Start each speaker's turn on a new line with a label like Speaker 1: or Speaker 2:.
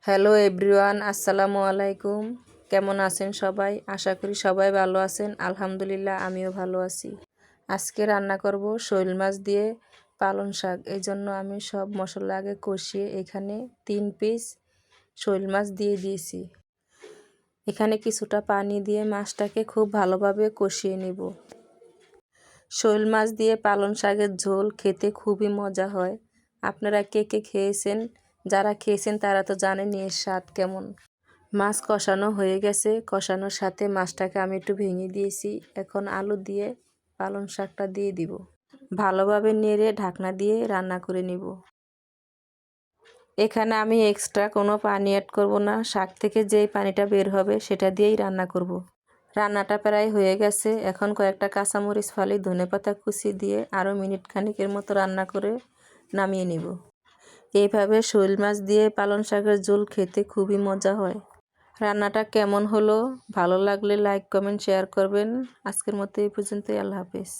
Speaker 1: Hello everyone, আসসালামু আলাইকুম। কেমন আছেন সবাই? আশা করি সবাই ভালো আছেন। আলহামদুলিল্লাহ, আমিও ভালো আছি। আজকে রান্না করব শৈল মাছ দিয়ে পালং শাক। এই জন্য আমি সব মশলা আগে কষিয়ে এখানে 3 পিস শৈল মাছ দিয়ে দিয়েছি। এখানে কিছুটা পানি দিয়ে মাছটাকে খুব ভালোভাবে কষিয়ে নেব। শৈল মাছ দিয়ে পালং শাকের ঝোল খেতে খুবই মজা হয়। আপনারা কে কে খেয়েছেন? যারা খেয়েছেন তারা তো জানেনই এর স্বাদ কেমন। মাছ কষানো হয়ে গেছে। কষানোর সাথে মাছটাকে আমি একটু ভেঙে দিয়েছি। এখন আলু দিয়ে পালং শাকটা দিয়ে দিব। ভালোভাবে নেড়ে ঢাকনা দিয়ে রান্না করে নিব। এখানে আমি এক্সট্রা কোনো পানি অ্যাড করব না। শাক থেকে যেই পানিটা বের হবে সেটা দিয়েই রান্না করব। রান্নাটা প্রায় হয়ে গেছে। এখন কয়েকটা কাঁচামরিচ ফালি ধনেপাতা কুচি দিয়ে আরও মিনিট খানিকের মতো রান্না করে নামিয়ে নিব। এইভাবে শৈল মাছ দিয়ে পালং শাকের ঝোল খেতে খুবই মজা হয়। রান্নাটা কেমন হলো? ভালো লাগলে লাইক কমেন্ট শেয়ার করবেন। আজকের মতো এই পর্যন্তই। আল্লাহ হাফেজ।